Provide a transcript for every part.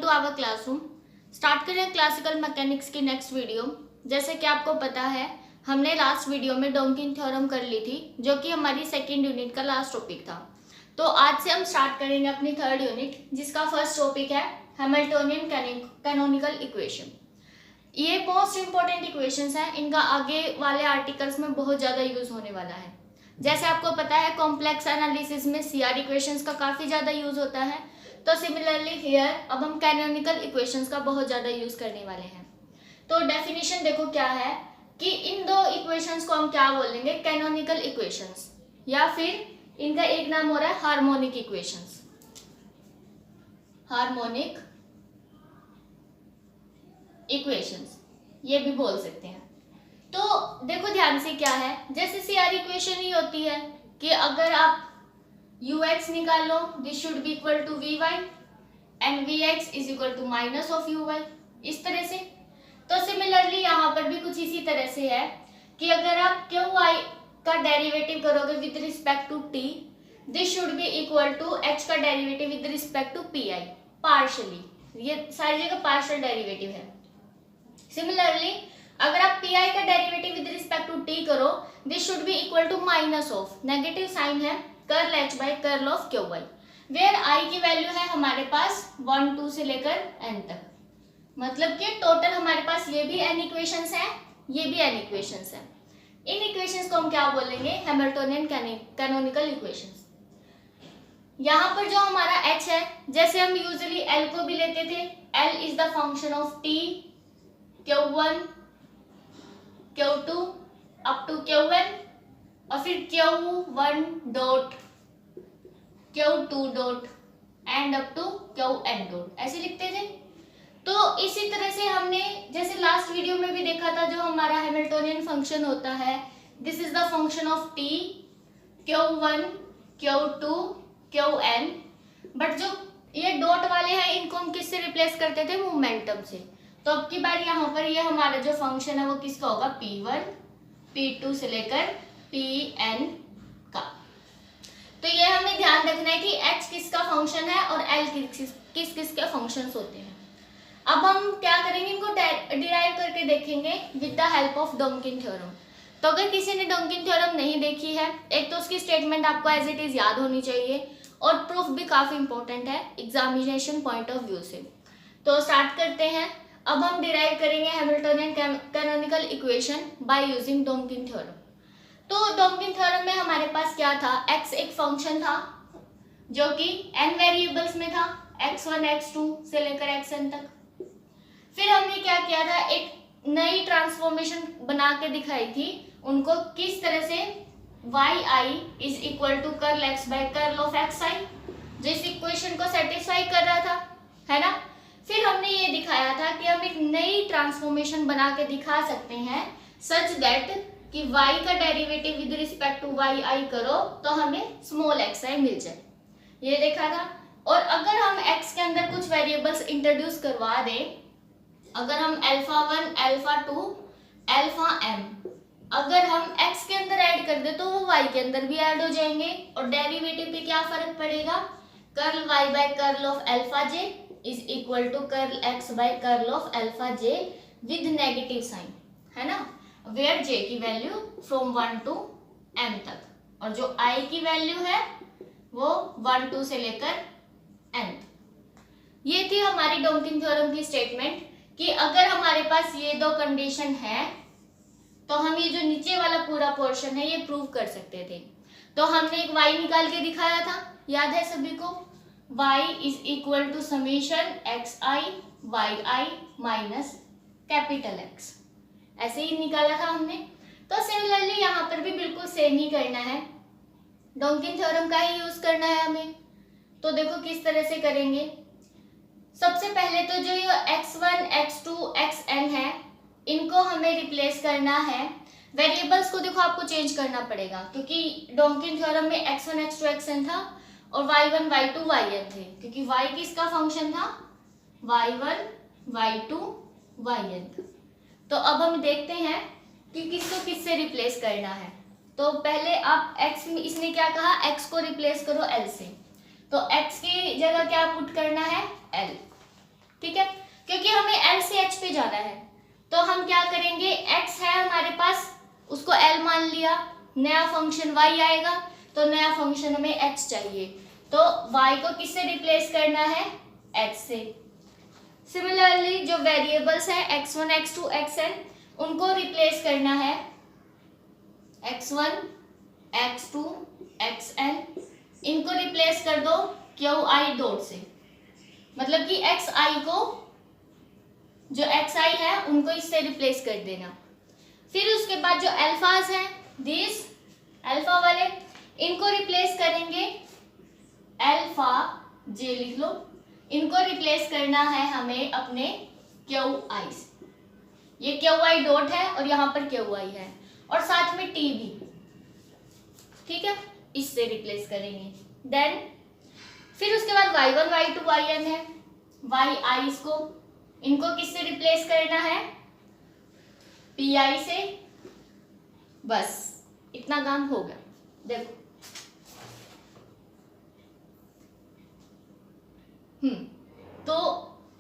Our classroom. Start करें classical mechanics की next video. जैसे कि आपको पता है हमने लास्ट वीडियो में डोंकिन थ्योरम कर ली थी, जो कि हमारी सेकेंड यूनिट का लास्ट टॉपिक था। तो आज से हम स्टार्ट करेंगे अपनी थर्ड यूनिट, जिसका फर्स्ट टॉपिक है हैमिल्टोनियन कैनोनिकल इक्वेशन। ये मोस्ट इंपॉर्टेंट इक्वेशंस हैं, इनका आगे वाले आर्टिकल्स में बहुत ज़्यादा यूज होने वाला है। जैसे आपको पता है कॉम्प्लेक्स एनालिसिस में सीआर इक्वेशंस का काफ़ी ज़्यादा यूज होता है, तो सिमिलरली हियर अब हम कैनोनिकल इक्वेशंस का बहुत ज़्यादा यूज करने वाले हैं। तो डेफिनेशन देखो क्या है कि इन दो इक्वेशंस को हम क्या बोलेंगे, कैनोनिकल इक्वेशंस, या फिर इनका एक नाम हो रहा है हार्मोनिक इक्वेशंस, हार्मोनिक इक्वेशंस ये भी बोल सकते हैं। तो देखो ध्यान से क्या है, जैसे सीआर इक्वेशन ही होती है कि अगर आप ux निकाल लो, this should be equal to v y and v x is equal to minus of u y, इस तरह से। तो सिमिलरली यहाँ पर भी कुछ इसी तरह से है कि अगर आप क्यू वाई का डेरिवेटिव करोगे with respect to t, this should be equal to h का derivative with respect to p i partially, ये सारी जगह पार्शियल डेरिवेटिव है। सिमिलरली अगर आप पी आई का derivative with respect to t करो, this should be equal to minus of, negative sign है, curl h by curl of q y, where i की वैल्यू है हमारे पास 1 2 से लेकर n तक। मतलब कि टोटल हमारे पास ये भी n इक्वेशंस हैं, ये भी n इक्वेशंस हैं। इन इक्वेशंस को हम क्या बोलेंगे, हैमिल्टोनियन कैनोनिकल इक्वेशंस। यहाँ पर जो हमारा h है, जैसे हम यूजुअली l को भी लेते थे, l is the function of t, q1 q2 up to qn, और फिर q1 dot q2 dot and up to qn dot, ऐसे लिखते थे। तो इसी तरह से हमने जैसे लास्ट वीडियो में भी देखा था, जो हमारा हैमिल्टोनियन फंक्शन होता है, this is the function of t, q1 q2 qn, but जो ये डॉट वाले हैं इनको हम किससे रिप्लेस करते थे, मोमेंटम से। तो अब की बार यहाँ पर ये हमारा जो फंक्शन है वो किसका होगा, p1 p2 से लेकर pn का। तो ये हमें ध्यान रखना है कि h किसका फंक्शन है और l किस किसके फंक्शंस होते हैं। अब हम क्या करेंगे, इनको डिराइव करके देखेंगे with the help of Donkin theorem. तो अगर किसी ने डोंकिन थ्योरम नहीं देखी है, एक तो उसकी स्टेटमेंट आपको एज इट इज याद होनी चाहिए, और प्रूफ भी काफी इंपॉर्टेंट है एग्जामिनेशन पॉइंट ऑफ व्यू से। तो स्टार्ट करते हैं। अब हम डिराइव करेंगे Hamiltonian canonical equation by using Donkin theorem. तो डोंकिन थ्योरम में हमारे पास क्या था, x एक फंक्शन था जो कि n वेरिएबल्स में था, x1 x2 से लेकर xn तक। फिर हमने क्या किया था, एक नई ट्रांसफॉर्मेशन बना के दिखाई थी उनको, किस तरह से y i is equal to curl x by curl of x i, जो इस इक्वेशन को सेटिस्फाई कर रहा था, है ना। फिर हमने ये दिखाया था कि हम एक नई ट्रांसफॉर्मेशन बना के दिखा सकते हैं सच दैट कि y का derivative with respect to y i करो तो हमें स्मॉल एक्स आई मिल जाए, ये देखा था। और अगर हम x के अंदर कुछ वेरिएबल्स इंट्रोड्यूस करवा दें, अगर हम अल्फा 1 अल्फा 2 अल्फा m अगर हम x के अंदर ऐड कर दे तो वो y के अंदर भी ऐड हो जाएंगे, और डेरिवेटिव पे क्या फर्क पड़ेगा, curl y by curl of alpha j is equal to curl x by curl of alpha j with negative sign, है ना, वेयर j की वैल्यू फ्रॉम 1 टू m तक, और जो i की वैल्यू है वो 1 2 से लेकर n। ये थी हमारी डोंकिन थ्योरम की स्टेटमेंट कि अगर हमारे पास ये दो कंडीशन है तो हम ये जो नीचे वाला पूरा पोर्शन है ये प्रूव कर सकते थे। तो हमने एक y निकाल के दिखाया था, याद है सभी को, y is equal to summation x i y i minus capital X, ऐसे ही निकाला था हमने। तो सिमिलरली यहाँ पर भी बिल्कुल सेम ही करना है, डोंकिन थ्योरम का ही यूज करना है हमें। तो देखो किस तरह से करेंगे। सबसे पहले तो जो ये x1 x2 xn है, इनको हमें रिप्लेस करना है। वेरिएबल्स को देखो आपको चेंज करना पड़ेगा, क्योंकि डोंकिन थ्योरम में x1 x2 xn था और y1 y2 yn थे, क्योंकि y किसका फंक्शन था, y1 y2 yn। तो अब हम देखते हैं कि किसको किससे रिप्लेस करना है। तो पहले आप x में, इसने क्या कहा, x को रिप्लेस करो l से, तो x की जगह क्या पुट करना है, l। ठीक है, क्योंकि हमें एल से एच पे जाना है, तो हम क्या करेंगे, एक्स है हमारे पास, उसको एल मान लिया, नया फंक्शन वाई आएगा, तो नया फंक्शन हमें एच चाहिए, तो वाई को किससे रिप्लेस करना है, एच से। सिमिलरली जो वेरिएबल्स है x1 x2 xn, उनको रिप्लेस करना है x1 x2 xn, इनको रिप्लेस कर दो क्यू आई डॉट से, मतलब कि एक्स आई को, जो एक्स आई है उनको इससे रिप्लेस कर देना। फिर उसके बाद जो अल्फाज हैं, दिस अल्फा वाले, इनको रिप्लेस करेंगे अल्फा जे लिख लो, इनको रिप्लेस करना है हमें अपने क्यू आई से। ये क्यू आई डॉट है और यहाँ पर क्यू आई है, और साथ में टी भी, ठीक है, इससे रिप्लेस करेंगे। देन फिर उसके बाद y1 y2 yn है, y i को, इनको किससे रिप्लेस करना है, पी आई से। बस इतना काम हो गया। देखो तो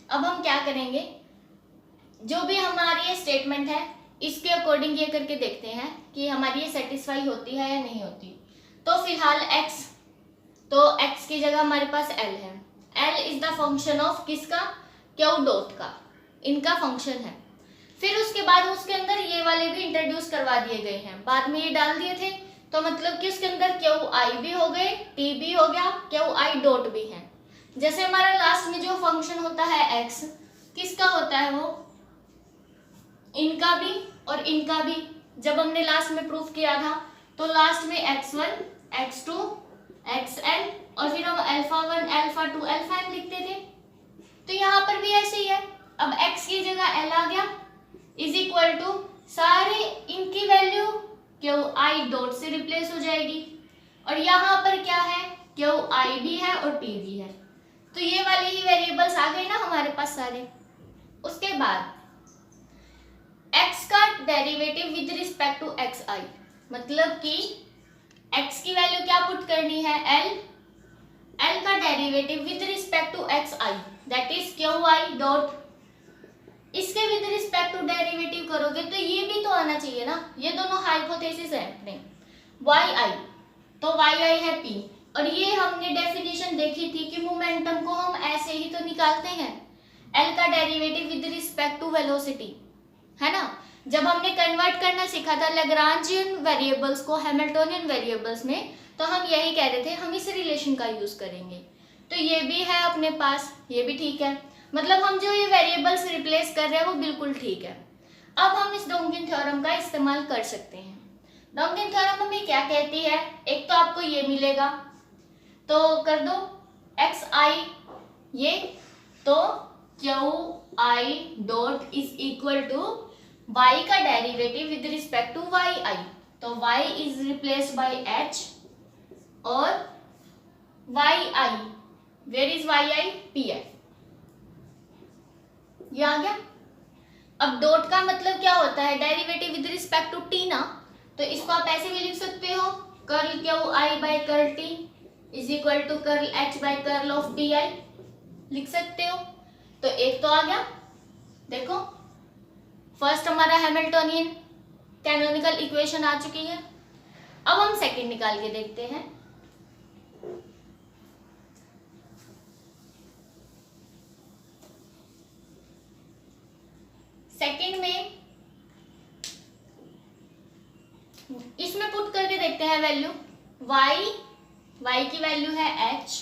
अब हम क्या करेंगे, जो भी हमारी ये स्टेटमेंट है इसके अकॉर्डिंग ये करके देखते हैं कि हमारी ये सेटिस्फाई होती है या नहीं होती। तो फिलहाल x, तो x की जगह हमारे पास l है, l is the function of किसका, क्यू डॉट का, इनका फंक्शन है। फिर उसके बाद उसके अंदर ये वाले भी इंट्रोड्यूस करवा दिए गए हैं, बाद में ये डाल दिए थे, तो मतलब कि उसके अंदर क्यू आई भी हो गए, टी भी हो गया, क्यू आई डॉट भी है। जैसे हमारा लास्ट में जो फंक्शन होता है x, किसका होता है वो, इनका भी और इनका भी। जब हमने लास्ट में प्रूफ किया था तो लास्ट में x1 x2 xn और फिर हम अल्फा 1 अल्फा 2 अल्फा n लिखते थे, तो यहाँ पर भी ऐसे ही है। अब x की जगह l आ गया, इज इक्वल टू सारे इनकी वैल्यू क्यू आई डॉट से रिप्लेस हो जाएगी, और यहाँ पर क्या है, क्यू आई भी है और टी भी है, तो ये वाले ही वेरिएबल्स आ गए ना हमारे पास सारे। उसके बाद x का derivative with respect to x i, मतलब कि x की वैल्यू क्या पुट करनी है, l का derivative with respect to x i, that is q i dot, इसके विद रिस्पेक्ट टू डेरिवेटिव करोगे तो ये भी तो आना चाहिए ना, ये दोनों हाइपोथेसिस है अपने। वाई आई, तो वाई आई है p, और ये हमने डेफिनेशन देखी थी कि मोमेंटम को हम ऐसे ही तो निकालते हैं, l का derivative with respect to velocity, है ना। जब हमने कन्वर्ट करना सीखा था लैग्रांजियन वेरिएबल्स को हैमिल्टोनियन वेरिएबल्स में, तो हम यही कह रहे थे हम इस रिलेशन का यूज करेंगे। तो ये भी है अपने पास, ये भी ठीक है, मतलब हम जो ये वेरिएबल्स रिप्लेस कर रहे हैं वो बिल्कुल ठीक है। अब हम इस डोंगिन थ्योरम का इस्तेमाल कर सकते हैं। डोंगिन थ्योरम हमें क्या कहती है, एक तो आपको ये मिलेगा, तो कर दो एक्स आई ये, तो q i dot is equal to y का derivative with respect to y i, तो y is replaced by h और y i, where is y i, p i, ये आ गया। अब डॉट का मतलब क्या होता है, derivative with respect to t ना, तो इसको आप ऐसे भी लिख सकते हो, curl q i by curl t is equal to curl h by curl of p i, लिख सकते हो। तो एक तो आ गया, देखो फर्स्ट हमारा हैमिल्टोनियन कैनोनिकल इक्वेशन आ चुकी है। अब हम सेकंड निकाल के देखते हैं। सेकंड में इसमें पुट करके देखते हैं वैल्यू, y की वैल्यू है h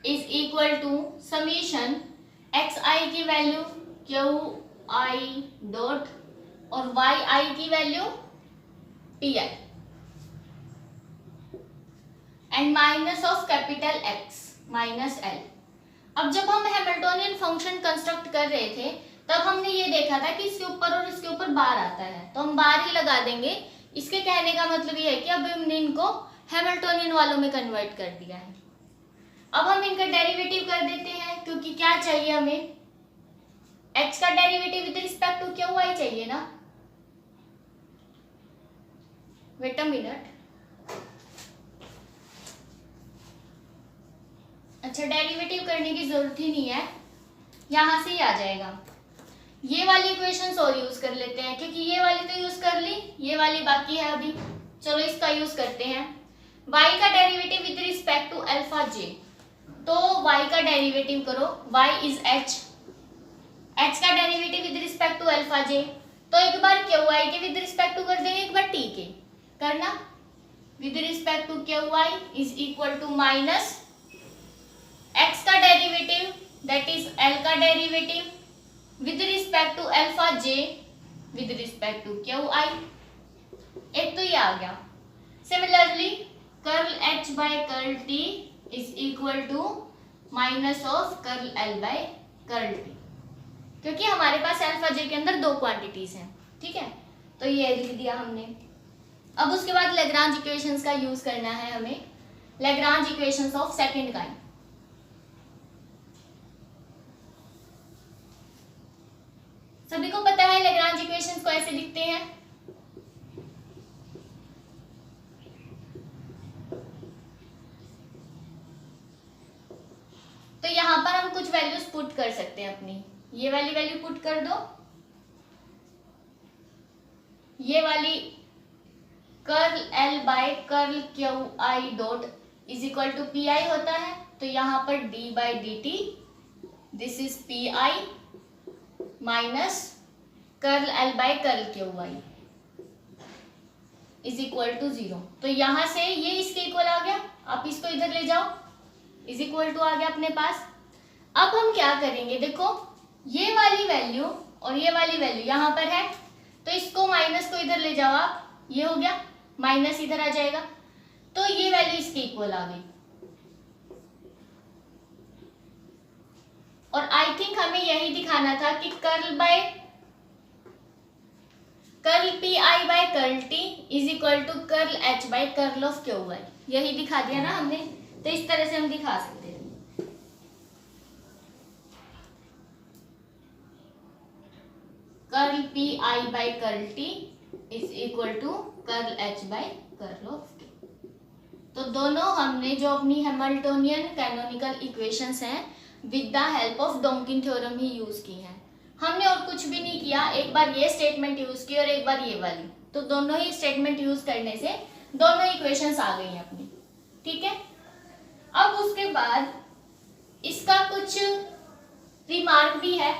is equal to summation x i की वैल्यू क्यू आई डॉट और वाई आई की value p i and minus of capital x minus l. अब जब हम हैमिल्टोनियन फंक्शन कंस्ट्रक्ट कर रहे थे तब हमने ये देखा था कि इसके ऊपर और इसके ऊपर बार आता है, तो हम बार ही लगा देंगे। इसके कहने का मतलब ये है कि अब हमने इनको हैमिल्टोनियन वालों में कन्वर्ट कर दिया है। अब हम इनका डेरिवेटिव कर देते हैं, क्योंकि क्या चाहिए हमें, x का derivative with respect to q i चाहिए ना। वेट अ मिनट, अच्छा डेरिवेटिव करने की जरूरत ही नहीं है, यहाँ से ही आ जाएगा। ये वाली इक्वेशंस और यूज कर लेते हैं, क्योंकि ये वाली तो यूज कर ली, ये वाली बाकी है अभी। चलो इसका यूज करते हैं। y का derivative with respect to alpha j, तो y का डेरिवेटिव करो, y इज h, h का derivative with respect to alpha j, तो एक बार qy के विद रिस्पेक्ट टू कर देंगे, एक बार t के करना। With respect to qy is equal to minus x का डेरिवेटिव दैट इज l का derivative with respect to alpha j with respect to qi, एक तो ये आ गया। Similarly curl h by curl t is equal to minus of curl l by curl t, क्योंकि हमारे पास alpha j के अंदर दो क्वांटिटीज हैं, ठीक है, तो ये लिख दिया हमने। अब उसके बाद लैग्रांज इक्वेशंस का यूज करना है हमें, Lagrange equations of second kind. सभी को पता है लैग्रांज इक्वेशंस को ऐसे लिखते हैं। तो यहां पर हम कुछ वैल्यूज पुट कर सकते हैं अपनी, ये वाली वैल्यू पुट कर दो, ये वाली curl l by curl qi dot is equal to p i होता है, तो यहां पर d by d t this is p i minus curl l by curl qi is equal to 0। तो यहां से ये इसके इक्वल आ गया, आप इसको इधर ले जाओ, इज इक्वल टू आ गया अपने पास। अब हम क्या करेंगे, देखो ये वाली वैल्यू और ये वाली वैल्यू यहां पर है, तो इसको माइनस को इधर ले जाओ आप, ये हो गया माइनस इधर आ जाएगा, तो ये वैल्यू इसके इक्वल आ गई। और आई थिंक हमें यही दिखाना था कि curl p i by curl t is equal to curl h by curl of q y, यही दिखा दिया ना हमने, तो इस तरह से हम दिखा सकते हैं। Curl p i by curl t is equal to curl h by curl of t. तो दोनों हमने जो अपनी हैमिल्टोनियन कैनोनिकल इक्वेशंस हैं with the help of Donkin theorem ही यूज की हैं, हमने और कुछ भी नहीं किया। एक बार ये स्टेटमेंट यूज की और एक बार ये वाली, तो दोनों ही स्टेटमेंट यूज करने से दोनों इक्वेशंस आ गई हैं अपनी, ठीक है। अब उसके बाद इसका कुछ रिमार्क भी है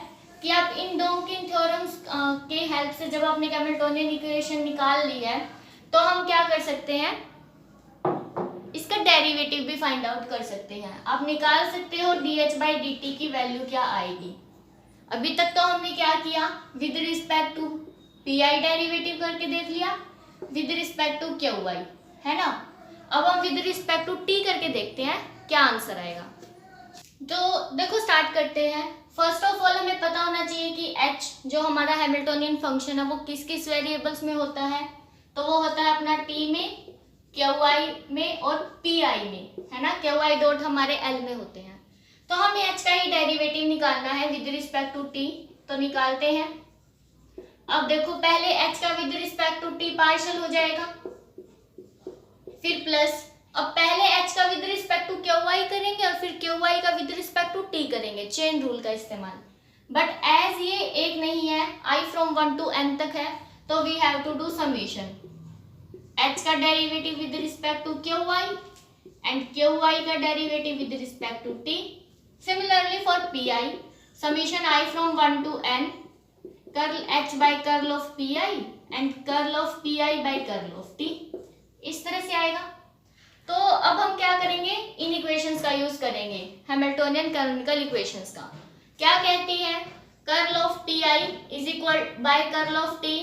कि आप इन डोंकिन थ्योरम्स के हेल्प से जब आपने हैमिल्टोनियन इक्वेशन निकाल ली है, तो हम क्या कर सकते हैं, इसका डेरिवेटिव भी फाइंड आउट कर सकते हैं। आप निकाल सकते हो dh बाई डी टी की वैल्यू क्या आएगी। अभी तक तो हमने क्या किया, with respect to p i derivative करके देख लिया, with respect to q y, है ना। अब हम विद रिस्पेक्ट टू टी करके देखते हैं क्या आंसर आएगा। तो देखो स्टार्ट करते हैं। फर्स्ट ऑफ ऑल हमें पता होना चाहिए कि h जो हमारा हैमिल्टोनियन फंक्शन है वो किस किस वेरिएबल्स में होता है, तो वो होता है अपना t में, qi में और pi में, है ना। qi डॉट हमारे l में होते हैं, तो हमें h का ही डेरिवेटिव निकालना है विद रिस्पेक्ट टू t, तो निकालते हैं। अब देखो पहले h का with respect to t partial हो जाएगा, फिर प्लस, अब पहले h का विद रिस्पेक्ट टू qi करेंगे और फिर qi का विद रिस्पेक्ट टू t करेंगे, चेन रूल का इस्तेमाल। बट एज ये एक नहीं है, i फ्रॉम 1 to n तक है, तो we have to do summation. h का derivative with respect to qi and qi का derivative with respect to t। Similarly for pi, summation i from 1 to n curl h by curl of pi and curl of pi by curl of t, इस तरह से आएगा। तो अब हम क्या करेंगे, इन इक्वेशंस का यूज करेंगे, हैमिल्टोनियन कैनोनिकल इक्वेशंस का। क्या कहती है, curl of p i is equal by curl of t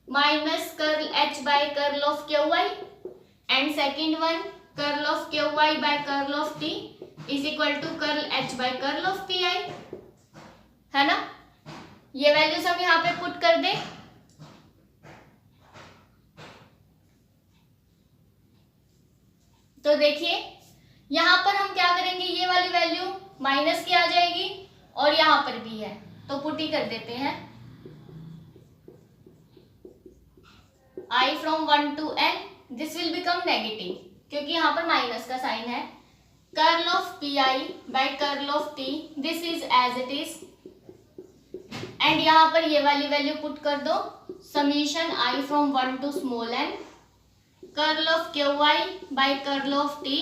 minus curl h by curl of q y, and second one curl of q y by curl of t is equal to curl h by curl of p i, है ना। ये values हम यहाँ पे put कर दें, तो देखिए यहां पर हम क्या करेंगे, ये वाली वैल्यू माइनस की आ जाएगी और यहां पर भी है, तो पुट ही कर देते हैं। i from 1 to n this will become negative, क्योंकि यहां पर माइनस का साइन है। Curl of p i by curl of t this is as it is and यहाँ पर ये वाली वैल्यू पुट कर दो, summation i from 1 to small n, curl of qi by curl of t,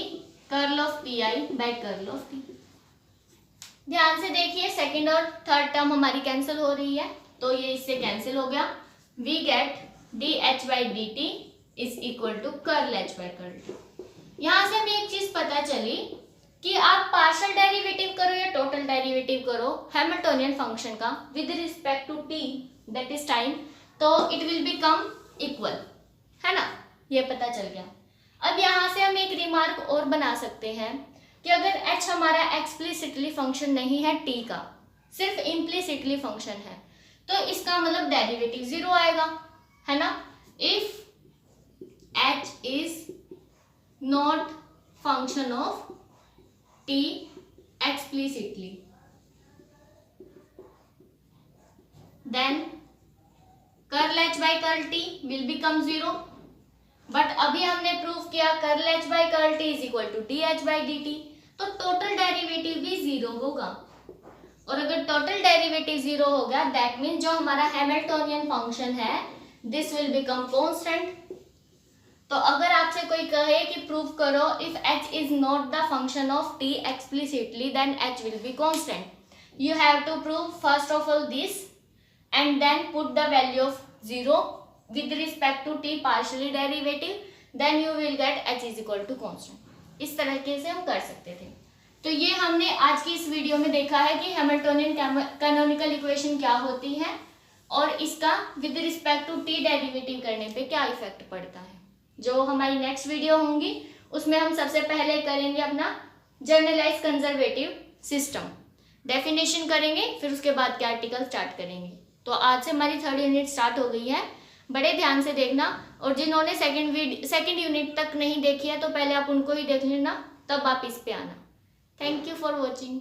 curl of pi by curl of t। ध्यान से देखिए, second और थर्ड टर्म हमारी कैंसिल हो रही है, तो ये इससे कैंसिल हो गया। We get dh by dt is equal to curl h by curl t। यहाँ से हमें एक चीज पता चली कि आप पार्शियल डेरिवेटिव करो या टोटल डेरिवेटिव करो हैमिल्टोनियन फंक्शन का with respect to t, that is time, तो इट विल बिकम इक्वल, है ना, ये पता चल गया। अब यहाँ से हम एक रिमार्क और बना सकते हैं कि अगर h हमारा एक्सप्लिसिटली फंक्शन नहीं है t का, सिर्फ इम्प्लिसिटली फंक्शन है, तो इसका मतलब डेरिवेटिव 0 आएगा, है ना। If h is not function of t explicitly, then curl h by curl t will become 0। But अभी हमने प्रूव किया curl h by curl t is equal to dh by dt, तो टोटल डेरिवेटिव भी 0 होगा। और अगर total derivative 0 हो गया, दैट मीन्स जो हमारा हैमिल्टोनियन फंक्शन है दिस विल बिकम कांस्टेंट। तो अगर आपसे कोई कहे कि प्रूव करो if h is not the function of t explicitly then h will be constant, you have to prove first of all this and then put the value of 0 with respect to t partially derivative, then you will get h is equal to constant। इस तरीके से हम कर सकते थे। तो ये हमने आज की इस वीडियो में देखा है कि हैमिल्टोनियन कैनोनिकल इक्वेशन क्या होती है और इसका with respect to t derivative करने पे क्या इफेक्ट पड़ता है। जो हमारी नेक्स्ट वीडियो होंगी उसमें हम सबसे पहले करेंगे अपना जनरलाइज कंजर्वेटिव सिस्टम, डेफिनेशन करेंगे, फिर उसके बाद के आर्टिकल स्टार्ट करेंगे। तो आज से हमारी थर्ड यूनिट स्टार्ट हो गई है, बड़े ध्यान से देखना। और जिन्होंने सेकंड यूनिट तक नहीं देखी है तो पहले आप उनको ही देख लेना, तब आप इस पे आना। Thank you for watching.